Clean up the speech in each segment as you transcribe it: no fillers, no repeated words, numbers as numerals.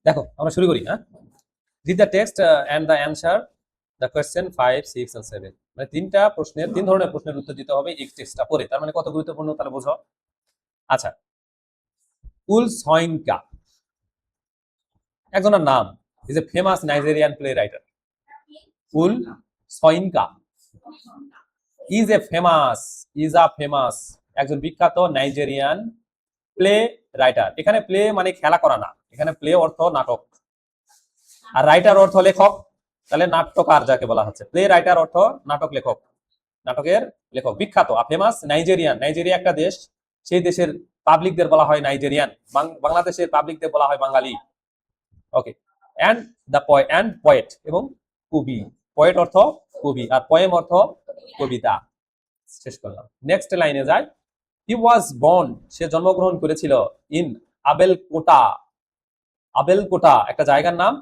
দেখো আমরা শুরু করি। হ্যাঁ, read the text and the answer the question 5, 6 and 7। মানে তিন ধরনের প্রশ্নের উত্তর দিতে হবে এই টেক্সটটা পড়ে। তার মানে কত গুরুত্বপূর্ণ তাহলে বোঝো। আচ্ছা, উল সয়নকা একজনের নাম, is a famous Nigerian play writer. Wole Soyinka is a famous একজন বিখ্যাত নাইজেরিয়ান প্লে রাইটার। এখানে প্লে মানে খেলা করা না, এখানে প্লে অর্থ নাটক, আর রাইটার অর্থ লেখক। তাহলে নাট্যকার যাকে বলা হচ্ছে, প্লে রাইটার অর্থ নাটক লেখক, নাটকের লেখক। বিখ্যাত ফেমাস নাইজেরিয়ান, নাইজেরিয়া একটা দেশ, সেই দেশের পাবলিকদের বলা হয় নাইজেরিয়ান, বাংলাদেশের পাবলিকদের বলা হয় বাঙালি। ওকে, এন্ড দ্য পয়েট এবং কবি। পয়েট অর্থ কবি, আর পোয়েম অর্থ কবিতা। শেষ করলাম। নেক্সট লাইনে যায়, হি ওয়াজ বর্ন, সে জন্মগ্রহণ করেছিল, ইন আবেলকোটা একটা জায়গার নাম।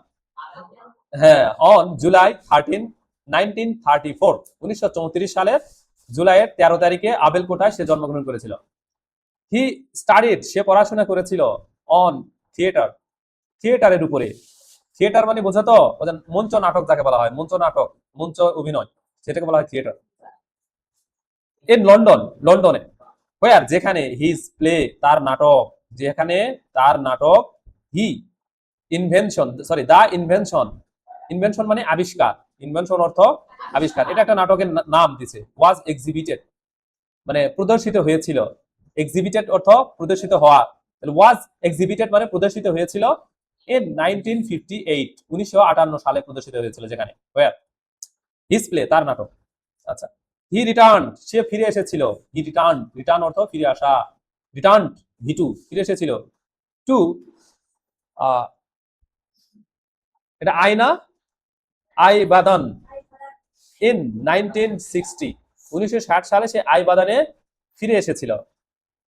হ্যাঁ, অন জুলাই 13, 1934, 1934 সালের জুলাইয়ের 13 তারিখে আবেলকোটায় সে জন্মগ্রহণ করেছিল। হি স্টাডিড, সে পড়াশোনা করেছিল, অন থিয়েটারের উপরে। থিয়েটার মানে বোঝা তো, মঞ্চ নাটক যাকে বলা হয়, মঞ্চ নাটক, মঞ্চ অভিনয়, সেটাকে বলা হয় থিয়েটার। ইন লন্ডনে, হোয়ার যেখানে, হিজ প্লে তার নাটক, যেখানে তার নাটক, হি দ্য ইনভেনশন মানে আবিষ্কার, ইনভেনশন অর্থ আবিষ্কার। এটা একটা নাটকের নাম দিছে। ওয়াজ এক্সিবিটেড মানে প্রদর্শিত হয়েছিল, এক্সিবিটেড অর্থ প্রদর্শিত হওয়া, ওয়াজ এক্সিবিটেড মানে প্রদর্শিত হয়েছিল ইন 1958, 1958 সালে প্রদর্শিত হয়েছিল। যেখানে হোয়ার হিজ প্লে তার নাটক। আচ্ছা, হি রিটার্ন, সে ফিরে এসেছিল। হি রিটার্ন অর্থ ফিরে আসা, রিটার্ন ভিটু ফিরে এসেছিল, টু এটা আইনা আইবাদান ইন 1960, 1960 সালে সে আইবাদানে ফিরে এসেছিল।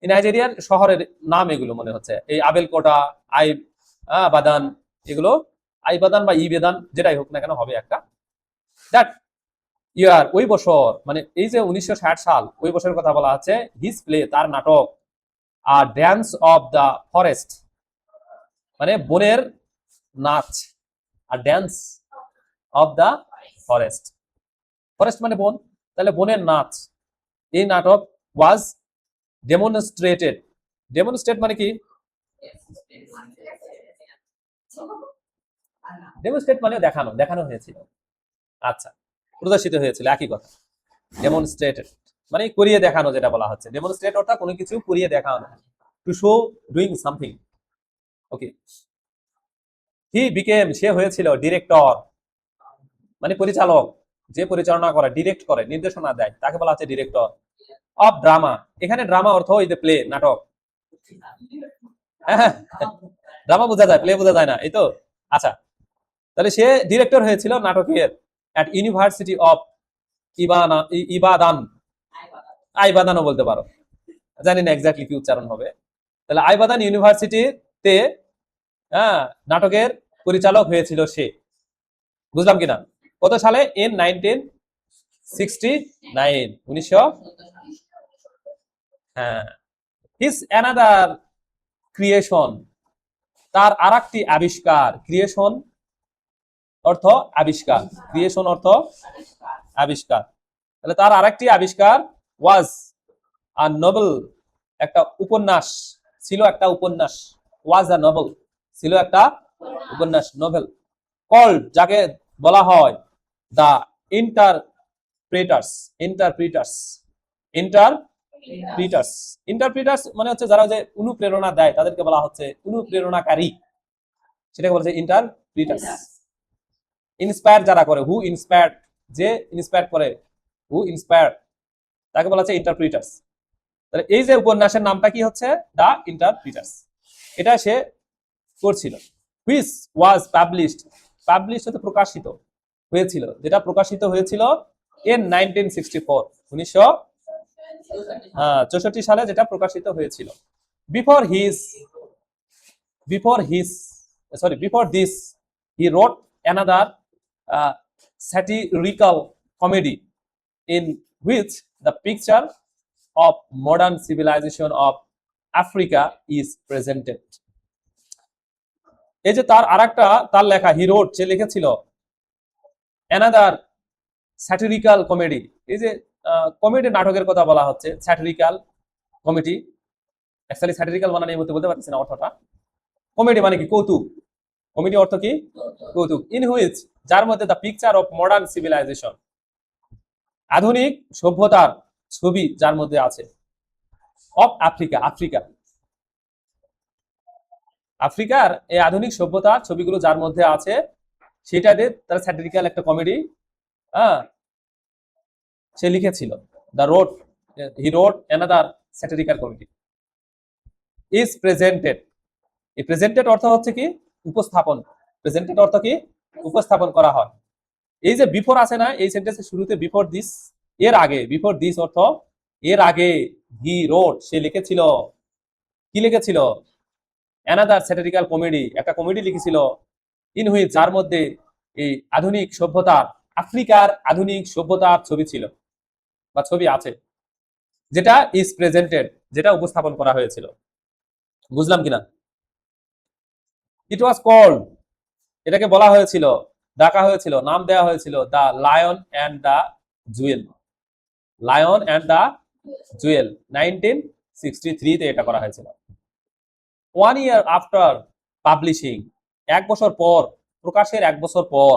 নাইজেরিয়ান শহরের নাম এগুলো মনে হচ্ছে, এই আবেলকোটা, বাদান, এগুলো আইবাদান বা ইবেদান যেটাই হোক না কেন হবে একটা। দ্যাট ইয়ার ওই বছর, মানে এই যে 1960 সাল, ওই বছরের কথা বলা হচ্ছে। হিজ প্লে তার নাটক, আর ড্যান্স অফ দ্য ফরেস্ট মানে বনের নাচ, আর dance of the forest, forest মানে বন, তাহলে বনের নাচ, এই নাটক ওয়াজ ডেমনস্ট্রেট মানে কি, ডেমনস্ট্রেট মানে দেখানো হয়েছিল। আচ্ছা, প্রদর্শিত হয়েছিল, একই কথা। ডেমনস্ট্রেটেড মানে করিয়ে দেখানো, যেটা বলা হচ্ছে। ডেমনস্ট্রেট অর্থাৎ কোনো কিছু করিয়ে দেখানো, টু শো ডুইং সামথিং। ওকে, সে হয়েছিল ডিরেক্টর মানে পরিচালক, যে পরিচালনা করে, ডিরেক্ট করে, নির্দেশনা দেয়, তাকে বলা হচ্ছে ডিরেক্টর অফ ড্রামা। এখানে ড্রামা অর্থ ওই যে প্লে, নাটক। হ্যাঁ, ড্রামা বোঝা যায়, প্লে বোঝা যায় না, এই তো। আচ্ছা, তাহলে সে ডিরেক্টর হয়েছিল নাটকের অ্যাট ইউনিভার্সিটি অফ ইবাদান, আইবাদানও বলতে পারো, জানি না এক্স্যাক্টলি কি উচ্চারণ হবে। তাহলে আইবাদান ইউনিভার্সিটিতে নাটকের পরিচালক হয়েছিল সে। বুঝলাম কিনা? কত সালে? ইন 1969, 1900। হ্যাঁ, হিজ অ্যানাদার ক্রিয়েশন, তার আরেকটি আবিষ্কার। ক্রিয়েশন অর্থ আবিষ্কার, ক্রিয়েশন অর্থ আবিষ্কার। তাহলে তার আরেকটি আবিষ্কার ওয়াজ আ নভেল, একটা উপন্যাস ছিল, একটা উপন্যাস। ওয়াজ আ নভেল ছিল, একটা উপন্যাস, নোভেল। কল্ড যাকে বলা হয় দ্য ইন্টারপ্রিটার্স, ইন্টারপ্রিটার্স মানে হচ্ছে যারা যে অনুপ্রেরণা দেয়, তাদেরকে বলা হচ্ছে অনুপ্রেরণাকারী, সেটাকে বলা হচ্ছে ইন্টারপ্রিটার্স। ইন্সপায়ার যারা করে, হু ইন্সপায়ার, যে ইন্সপায়ার করে, হু ইন্সপায়ার, তাকে বলা হচ্ছে ইন্টারপ্রিটার্স। তাহলে এই যে উপন্যাসের নামটা কি হচ্ছে? দ্য ইন্টারপ্রিটার্স। এটা সে করছিল। হুইচ ওয়াজ পাবলিশড হতে প্রকাশিত হয়েছিল, যেটা প্রকাশিত হয়েছিল ইন 1964, 1964 সালে যেটা প্রকাশিত হয়েছিল। Before this he wrote another satirical comedy in which the picture of modern civilization of Africa is presented. এই যে তার আরেকটা তার লেখা হি রোট, সে লিখেছিল অ্যানাদার স্যাটিরিক্যাল কমেডি। এই যে কমেডি নাটকের কথা বলা হচ্ছে, স্যাটিরিক্যাল কমেডি, অ্যাকচুয়ালি স্যাটিরিক্যাল মানে এই মধ্যে বলতে পারতেছি না অর্থটা। কমেডি মানে কি? কৌতুক। কমেডি অর্থ কি? কৌতুক। ইন হুইচ, যার মধ্যে the picture of modern civilization, আধুনিক সভ্যতার ছবি যার মধ্যে আছে। অফ আফ্রিকা, আফ্রিকা, আফ্রিকার এই আধুনিক সভ্যতার ছবিগুলো যার মধ্যে আছে, সেটাতে তার স্যাটিরিক্যাল একটা কমেডি হ্যাঁ সে লিখেছিল। The road, he road another satirical comedy is presented. এই প্রেজেন্টেড অর্থ হচ্ছে কি? উপস্থাপন। প্রেজেন্টেড অর্থ কি? উপস্থাপন করা হয়। এই যে বিফোর আছে না, এই সেন্টেন্সের শুরুতে বিফোর দিস, এর আগে, বিফোর দিস অর্থ এর আগে, হি রোড সে লিখেছিল। কি লিখেছিল? অ্যানাদার স্যাটিরিক্যাল কমেডি, একটা কমেডি লিখেছিল। ইন হুইচ, যার মধ্যে এই আধুনিক সভ্যতার, আফ্রিকার আধুনিক সভ্যতার ছবি ছিল বা ছবি আছে, যেটা ইজ প্রেজেন্টেড, যেটা উপস্থাপন করা হয়েছিল। বুঝলাম কিনা? ইট ওয়াজ কল্ড, এটাকে বলা হয়েছিল, ডাকা হয়েছিল, নাম দেওয়া হয়েছিল the lion and the jewel. Lion and the jewel 1963-তে এটা করা হয়েছিল। 1 year আফটার পাবলিশিং, 1 বছর পর, প্রকাশের 1 বছর পর।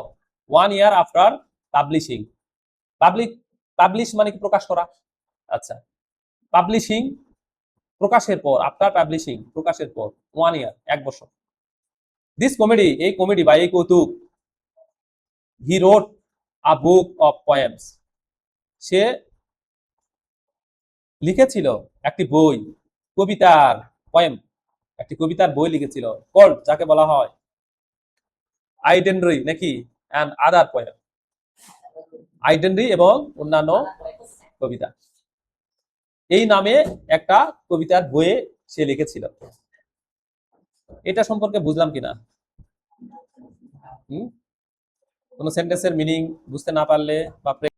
1 year আফটার পাবলিশিং, পাবলিশ মানে কি? প্রকাশ করা। আচ্ছা, পাবলিশিং প্রকাশের পর, আফটার পাবলিশিং প্রকাশের পর, 1 year 1 বছর। দিস কমেডি, এই কমেডি বা এই কৌতুক, হি রোট আ বুক অফ পোয়েমস, সে লিখেছিল একটি বই, কবিতার, পোয়েম, একটি কবিতার বই লিখেছিল। কল্ড, যাকে বলা হয় আইডেন্ড্রি নাকি অ্যান্ড আদার পোয়েম, আইডেন্ড্রি এবং অন্যান্য কবিতা, এই নামে একটা কবিতার বইয়ে সে লিখেছিল। এটা সম্পর্কে বুঝলাম কিনা? কোন সেন্টেন্সের মিনিং বুঝতে না পারলে বা